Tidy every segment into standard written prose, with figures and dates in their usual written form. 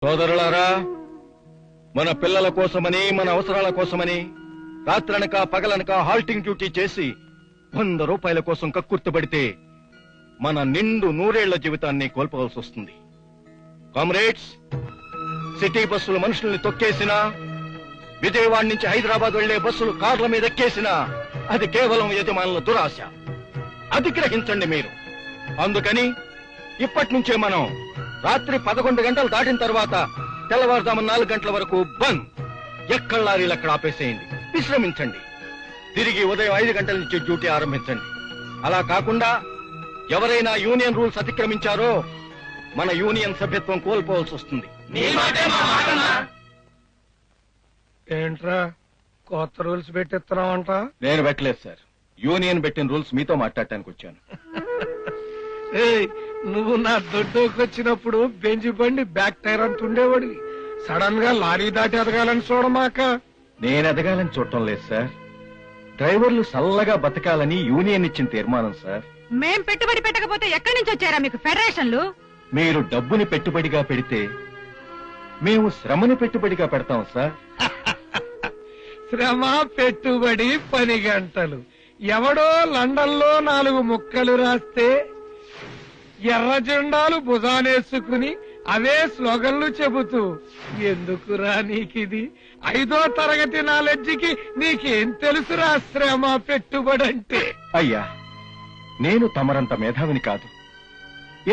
సోదరులారా, మన పిల్లల కోసమని, మన అవసరాల కోసమని రాత్రనక పగలనక హాల్టింగ్ డ్యూటీ చేసి 100 రూపాయల కోసం కక్కుర్తిపడితే మన నిండు 100 ఏళ్ల జీవితాన్ని కోల్పోవలసి వస్తుంది. కామ్రేడ్స్, సిటీ బస్సులు మనుషుల్ని తొక్కేసినా, విజయవాడ నుంచి హైదరాబాద్ వెళ్లే బస్సులు కార్ల మీద ఎక్కేసినా అది కేవలం యజమానుల దురాశ. అది గ్రహించండి మీరు. అందుకని ఇప్పటి నుంచే మనం రాత్రి 11 గంటలు దాటిన తర్వాత తెల్లవారుజాము 4 గంటల వరకు బంద్. ఎక్కడ లారీలు అక్కడ ఆపేసేయండి, విశ్రమించండి. తిరిగి ఉదయం 5 గంటల నుంచి డ్యూటీ ఆరంభించండి. అలా కాకుండా ఎవరైనా యూనియన్ రూల్స్ అతిక్రమించారో మన యూనియన్ సభ్యత్వం కోల్పోవాల్సి వస్తుంది. ఏంట్రా కొత్త రూల్స్ పెట్టిస్తున్నావంట? నేను పెట్టలేదు సార్, యూనియన్ పెట్టిన రూల్స్ మీతో మాట్లాడటానికి వచ్చాను. నువ్వు నా దొడ్డుకు వచ్చినప్పుడు బెంచి బండి బ్యాక్ టైర్ అంటుండేవాడివి. సడన్ గా లారీ దాటి ఎదగాలని చూడమాక. నేను ఎదగాలని చూడటం లేదు సార్, డ్రైవర్లు సల్లగా బతకాలని యూనియన్ ఇచ్చిన తీర్మానం సార్. మేం పెట్టుబడి పెట్టకపోతే ఎక్కడి నుంచి వచ్చారా మీకు ఫెడరేషన్లు? మీరు డబ్బుని పెట్టుబడిగా పెడితే మేము శ్రమని పెట్టుబడిగా పెడతాం సార్. శ్రమ, పెట్టుబడి, 10 గంటలు. ఎవడో లండన్ లో 4 ముక్కలు రాస్తే ఎర్ర జెండాలు భుజానేసుకుని అవే స్లోగన్లు చెబుతూ ఎందుకురా నీకిది? 5వ తరగతి నాలెడ్జికి నీకేం తెలుసురా శ్రమ, పెట్టుబడంటే? అయ్యా, నేను తమరంత మేధావిని కాదు.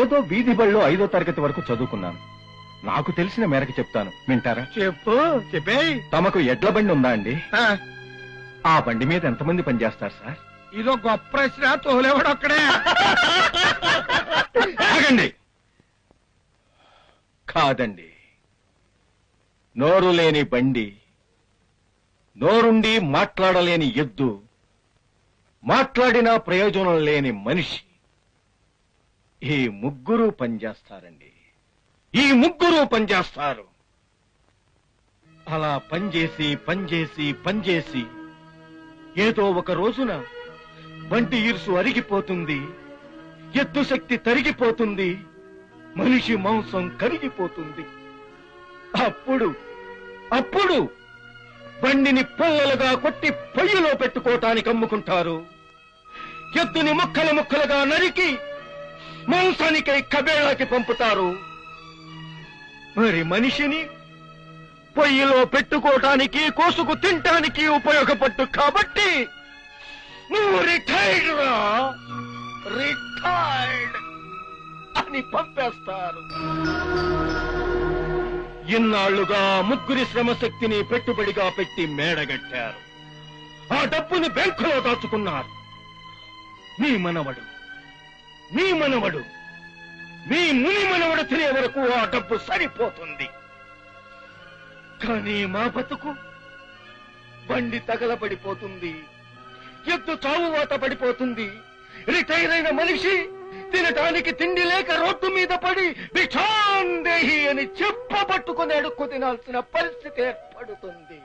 ఏదో వీధి బళ్ళో 5వ తరగతి వరకు చదువుకున్నాను. నాకు తెలిసిన మేరకు చెప్తాను, వింటారా? చెప్పు, చెప్పే. తమకు ఎడ్ల బండి ఉందా అండి? ఆ బండి మీద ఎంతమంది పనిచేస్తారు సార్? ఇదో గొప్ప ప్రశ్న. తోలేవాడు ఒక్కడే. ఆగండి. కాదండి, నోరు లేని బండి, నోరుండి మాట్లాడలేని ఎద్దు, మాట్లాడినా ప్రయోజనం లేని మనిషి, ఈ ముగ్గురు పనిచేస్తారండి. ఈ ముగ్గురు పనిచేస్తారు. అలా పనిచేసి ఏదో ఒక రోజున బంటి ఇరుసు అరిగిపోతుంది, ఎత్తు శక్తి తరిగిపోతుంది, మనిషి మాంసం కరిగిపోతుంది. అప్పుడు బండిని పొల్లలుగా కొట్టి పొయ్యిలో పెట్టుకోవటానికి అమ్ముకుంటారు. ఎద్దుని ముక్కలుగా నరికి మాంసానికై కబేళాకి పంపుతారు. మరి మనిషిని పొయ్యిలో పెట్టుకోవటానికి, కోసుకు తినటానికి ఉపయోగపడ్డు కాబట్టి నువ్వు రిటైర్డ్ అని పంపేస్తారు. ఇన్నాళ్లుగా ముగ్గురి శ్రమశక్తిని పెట్టుబడిగా పెట్టి మేడగట్టారు. ఆ డబ్బుని బ్యాంకులో దాచుకున్నారు. మీ మనవడు, మీ ముని మనవడు తినే వరకు ఆ డబ్బు సరిపోతుంది. కానీ మా బతుకు బండి తగలబడిపోతుంది, ఎద్దు చావువాత పడిపోతుంది. రిటైర్ అయిన మనిషి తినటానికి తిండి లేక రోడ్డు మీద పడి భిక్షాందేహి అని చెప్పబట్టుకుని అడుక్కు తినాల్సిన పరిస్థితి ఏర్పడుతుంది.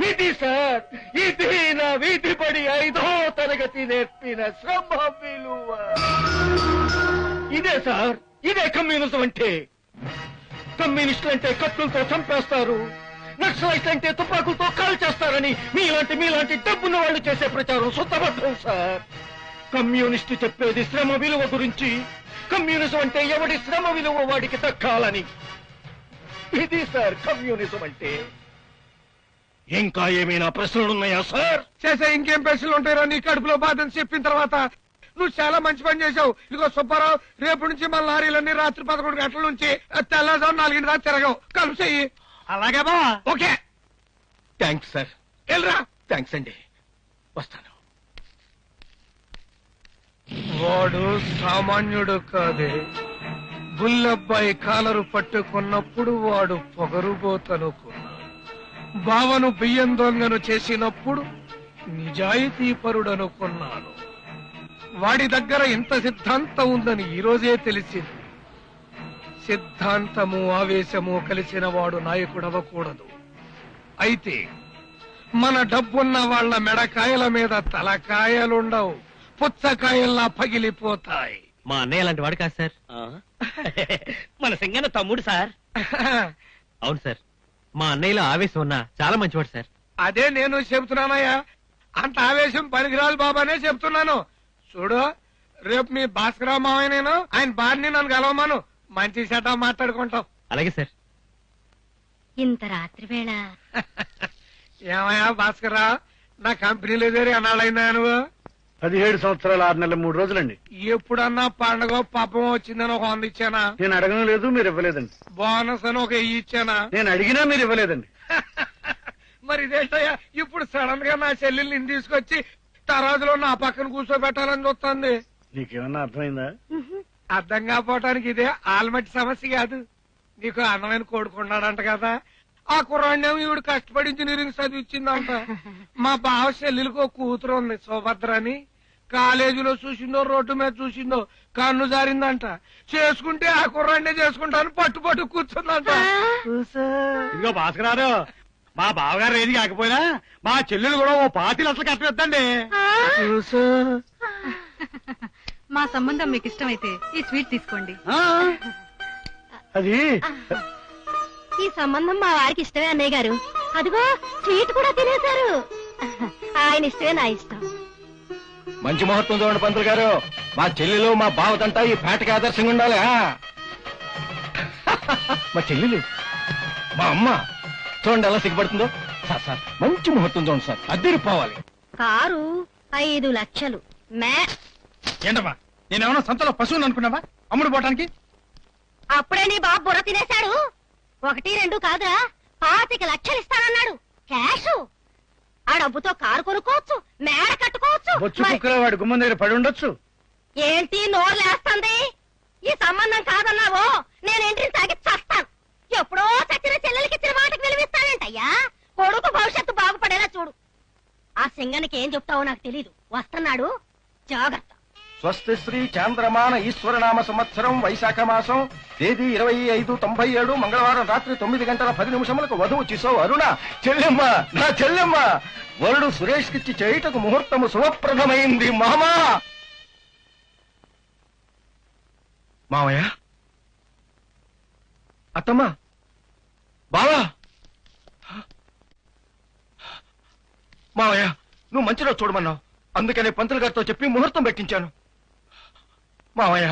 ఇది సార్, ఇది నా వీధి పడి 5వ తరగతి నేర్పిన శ్రమ విలువ. ఇదే సార్, ఇదే కమ్యూనిజం అంటే. కమ్యూనిస్టులు అంటే కత్తులతో చంపేస్తారు, నక్సలైట్లు అంటే తుపాకులతో కాల్ చేస్తారని మీలాంటి డబ్బున్న వాళ్ళు చేసే ప్రచారం శుద్ధబద్ధం సార్. కమ్యూనిస్టు చెప్పేది శ్రమ విలువ గురించి. కమ్యూనిజం అంటే ఎవడి శ్రమ విలువ వాడికి దక్కాలని. ఇది సార్ కమ్యూనిజం అంటే. ఇంకా ఏమైనా ప్రశ్నలున్నాయా సార్? చేసే ఇంకేం ప్రశ్నలు ఉంటాయో నీ కడుపులో బాధని చెప్పిన తర్వాత. నువ్వు చాలా మంచి పని చేశావు. ఇదిగో సుబ్బారావు, రేపు నుంచి మన లారీలన్నీ రాత్రి 11 గంటల నుంచి తెల్లవారు 4 దాకా తిరగవు. కలిసేయి. అలాగే బా. Okay, thanks sir. వెళ్ళరా. థ్యాంక్స్ అండి, వస్తాను. వాడు సామాన్యుడు కాదే. బుల్లబ్బాయి కాలరు పట్టుకున్నప్పుడు వాడు పొగరుబోతనుకున్నాడు. బావను బియ్యం దొంగను చేసినప్పుడు నిజాయితీపరుడనుకున్నాను. వాడి దగ్గర ఇంత సిద్ధాంతం ఉందని ఈరోజే తెలిసింది. సిద్ధాంతము, ఆవేశము కలిసిన వాడు నాయకుడవకూడదు. అయితే మన డబ్బున్న వాళ్ల మెడకాయల మీద తలకాయలుండవు, పుచ్చకాయల్లా పగిలిపోతాయి. మా అన్నయ్య లాంటి వాడు కాదు సార్. మన సింగన్న తమ్ముడు సార్. అవును సార్, మా అన్నయ్యలో ఆవేశం ఉన్నా చాలా మంచివాడు సార్. అదే నేను చెబుతున్నానయ్యా, అంత ఆవేశం పనికిరాలు బాబానే చెప్తున్నాను. చూడు, రేపు మీ భాస్కరరావు మావయ్య నేను ఆయన బారిని నన్ను కలవమాను, మంచి చెడ్డ మాట్లాడుకుంటాం. అలాగే సార్. ఇంత రాత్రి వేళ ఏమయ్యా భాస్కరరావు, నా కంపెనీలో చేరి అన్నాళ్ళైందా నువ్వు? 17 సంవత్సరాలు 6 నెలల 3 రోజులండి. ఎప్పుడన్నా పండగ పాపం వచ్చిందని ఒక 100 ఇచ్చానా? నేను అడగడం లేదు, మీరు ఇవ్వలేదండి. బోనస్ అని ఒక 1000 ఇచ్చానా? నేను అడిగినా మీరు ఇవ్వలేదండి. మరి ఇదేంటయ్యా, ఇప్పుడు సడన్ గా నా చెల్లెల్ని తీసుకొచ్చి తరాజులో నా పక్కన కూర్చోబెట్టాలని చూస్తుంది. నీకేమన్నా అర్థమైందా? అర్థం కాకపోవటానికి ఇదే ఆల్మట్టి సమస్య కాదు. నీకు అందమైన కొడుకున్నాడంట కదా, ఆ కుర్రాడినేమో ఈవిడ కష్టపడి ఇంజనీరింగ్ చదివించిందంట. మా బావ చెల్లెలకు ఒక కూతురు ఉంది సుభద్ర అని, కాలేజీలో చూసిందో రోడ్డు మీద చూసిందో కన్ను జారిందంట. చేసుకుంటే ఆ కుర్రాడినే చేసుకుంటాను పట్టు కూర్చుందంట. ఇదిగో భాస్కరారు, మా బావగారు ఏది కాకపోయినా మా చెల్లెలు కూడా ఓ 25 లక్షలు కట్టవేద్దండి. మా సంబంధం మీకు ఇష్టమైతే ఈ స్వీట్ తీసుకోండి. అది ఈ సంబంధం మా వారికి ఇష్టమే అన్నయ్య గారు. అదిగో స్వీట్ కూడా తినేశారు. ఆయన ఇష్టమే నా ఇష్టం. మంచి ముహూర్తం చూడండి పంతులు గారు, మా చెల్లెలు మా బావతంటా ఈ పేటకి ఆదర్శంగా ఉండాలి. మా చెల్లెలు మా అమ్మ చూడండి ఎలా సిగ్గుపడుతుందో. సార్ సార్ మంచి ముహూర్తం చూడండి సార్, అద్దరిపోవాలి. కారు 5 లక్షలు. ఏంటమ్మా, నేనేమన్నా సంతలో పశువుని అనుకున్నావా అమ్ముడు పోవటానికి? అప్పుడే నీ బాబు బుర్ర తినేశాడు. 1, 2 కాదురా, 25 లక్షలు ఇస్తానన్నాడు క్యాష్. ఆ డబ్బుతో కారు కొనుక్కోవచ్చు, మేడ కట్టుకోవచ్చు. బొచ్చు కుక్కల వాడి గుమ్మం దగ్గర పడి ఉండొచ్చు. ఏంటి నోరు లేస్తుంది? ఈ సంబంధం కాదన్నావో నేను ఇంటిని తాగి చస్తాను. ఎప్పుడో చచ్చిన చెల్లెలకి ఇచ్చిన మాటకు విలువిస్తానంటయ్యా. కొడుకు భవిష్యత్తు బాగుపడేలా చూడు. ఆ సింగనికి ఏం చెప్తావో నాకు తెలీదు. వస్తున్నాడు, జాగ్రత్త. స్వస్తి శ్రీ చాంద్రమాన ఈశ్వరనామ సంవత్సరం వైశాఖ మాసం తేదీ 25/97 మంగళవారం రాత్రి 9:10 వధువు చిసో అరుణ చెల్లెమ్మ, నా చెల్లెమ్మ వరుడు సురేష్ కిచ్చి చేయుటకు ముహూర్తము శుభప్రదమైంది. మామా మావయ్య, అత్తమ్మా, బావా, మావయ్య నువ్వు మంచిలో చూడమన్నావు, అందుకనే పంతులు గారితో చెప్పి ముహూర్తం పెట్టించాను. మావయ్య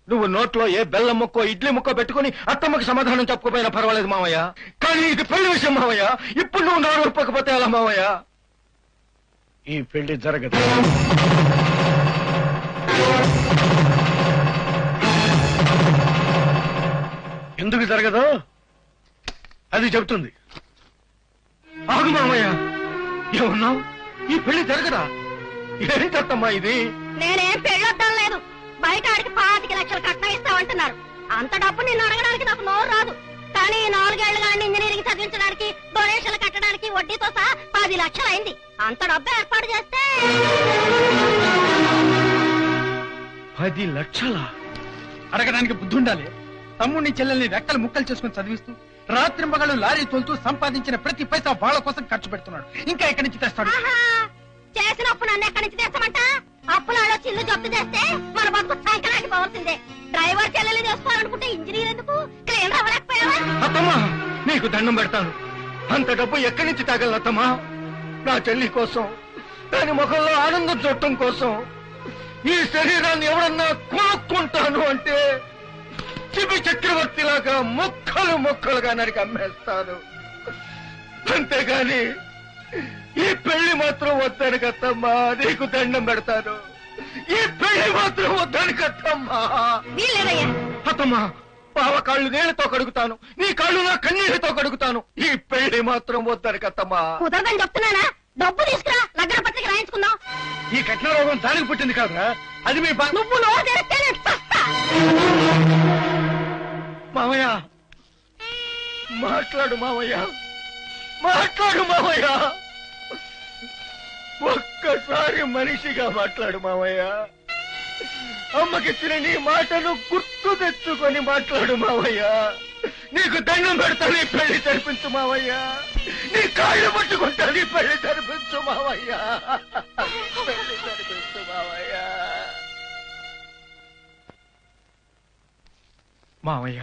నువ్వు నోట్లో ఏ బెల్లం ముక్కో ఇడ్లీ ముక్కో పెట్టుకుని అత్తమ్మకి సమాధానం చెప్పుకోపోయినా పర్వాలేదు మావయ్య, కానీ ఇది పెళ్లి విషయం మావయ్య. ఇప్పుడు నువ్వు నోరు ఒప్పకపోతే ఎలా మావయ్య? ఈ పెళ్లి జరగదు. ఎందుకు జరగదు అది చెబుతుంది. ఆగు మావయ్య, ఏమన్నావు? ఈ పెళ్లి జరగదా? ఏంటత్తమ్మా ఇది? నేనేం పెళ్ళొద్దాం లేదు. బయట ఆడికి 25 లక్షలు కట్నం ఇస్తామంటున్నారు. అంత డబ్బు నిన్ను అడగడానికి నాకు నోరు రాదు. కానీ 4 ఏళ్లుగా ఇంజనీరింగ్ చదివించడానికి, డొనేషన్లు కట్టడానికి వడ్డీతో సహా 10 లక్షలు అయింది. అంత డబ్బు ఏర్పాటు చేస్తే 10 లక్షలా? అడగడానికి బుద్ధి ఉండాలి. తమ్ముడిని చెల్లెల్ని రెక్కలు ముక్కలు చేసుకుని చదివిస్తూ రాత్రి మగళ్ళు లారీ తోలుతూ సంపాదించిన ప్రతి పైసా వాళ్ళ కోసం ఖర్చు పెడుతున్నాడు. ఇంకా ఎక్కడి నుంచి తెస్తాడు? చేసినప్పు నన్ను ఎక్కడి నుంచి తెస్తామంట? అప్పులాడో చిల్లు జప్తు చేస్తే మన బతుకు సంకనాకి పోవాల్సిందే. డ్రైవర్ చెల్లెలు చేసుకోవాలనుకుంటే ఇంజనీర్ ఎందుకు? క్లీనర్ అవ్వలేకపోయావా? అత్తమ్మా నీకు దండం పెడతాను, అంత డబ్బు ఎక్కడి నుంచి తాగలను అత్తమ్మా? నా చెల్లి కోసం, దాని ముఖంలో ఆనందం చూడటం కోసం ఈ శరీరాన్ని ఎవరన్నా కొనుక్కుంటాను అంటే శిబి చక్రవర్తిలాగా ముక్కలుగా నరికి అమ్మేస్తాను. అంతేగాని ఈ పెళ్లి మాత్రం వద్దని కత్తమ్మా, నీకు దండం పెడతాను. ఈ పెళ్లి మాత్రం వద్దని కత్తమ్మా. వీల్లేదయ్యా. అత్తమ్మా పావ కాళ్ళు నీళ్లతో కడుగుతాను, నీ కాళ్ళు నా కన్నీళ్లతో కడుగుతాను. ఈ పెళ్లి మాత్రం వద్దని కత్తమ్మా. కుదరదని చెప్తున్నానా? డబ్బు తీసుకురా, లగ్న పత్రిక రాయించుకుందాం. ఈ కట్న రోగం దానికి పుట్టింది కాదురా, అది మీ నువ్వు నోరు తెరిస్తే నేను చస్తా. మావయ్య మాట్లాడు మావయ్య, మాట్లాడు మావయ్య, ఒక్కసారి మనిషిగా మాట్లాడు మావయ్య. అమ్మకిచ్చిన నీ మాటను గుర్తు తెచ్చుకొని మాట్లాడు మావయ్య. నీకు దండం పెడతా, నీ పెళ్లి జరిపించు మావయ్య. నీ కాళ్ళు పట్టుకుంటా, నీ పెళ్లి జరిపించు మావయ్య. పెళ్లి జరిపించు మావయ్య. మావయ్య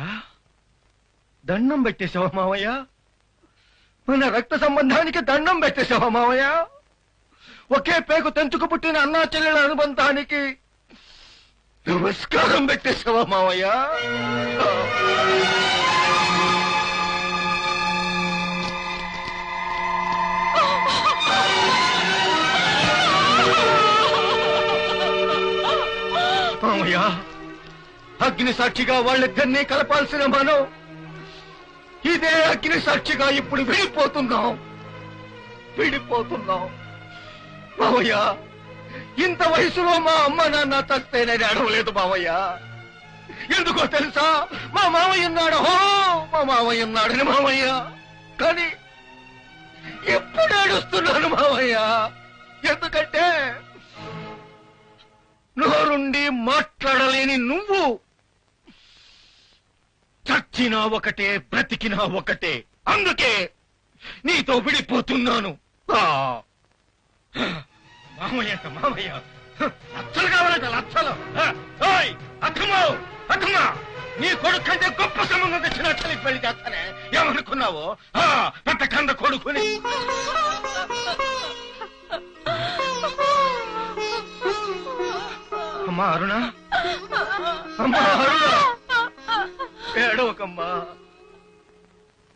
దండం పెట్టేశావా మావయ్య? మన రక్త సంబంధానికి దండం పెట్టేశావా మావయ్య? ఒకే పేగు తెంచుకు పుట్టిన అన్నా చెల్లెల అనుబంధానికి నమస్కారం పెట్టేశావా మావయ్య? మావయ్య, అగ్ని సాక్షిగా వాళ్ళిద్దరినీ కలపాల్సిన మనం ఇదే అగ్ని సాక్షిగా ఇప్పుడు విడిపోతున్నాం. మావయ్య, ఇంత వయసులో మా అమ్మ నాన్న చస్తేనని అడవలేదు మావయ్య. ఎందుకో తెలుసా? మా మావయ్య ఉన్నాడు, మా మావయ్య ఉన్నాడని మావయ్య. కానీ ఎప్పుడు ఏడుస్తున్నాను మావయ్య. ఎందుకంటే నోరుండి మాట్లాడలేని నువ్వు చచ్చినా ఒకటే, బ్రతికినా ఒకటే. అందుకే నీతో విడిపోతున్నాను. మామయ్య లచ్చలు కావాలంట, లచ్చలు. అక్కమ్మా, నీ కొడుకు కంటే గొప్ప సంబంధం తెచ్చిన అచ్చలికి పెళ్లి చేస్తానే. ఏమనుకున్నావు? పెద్ద కంద కొడుకుని. అమ్మా అరుణ, ఏడవకమ్మా.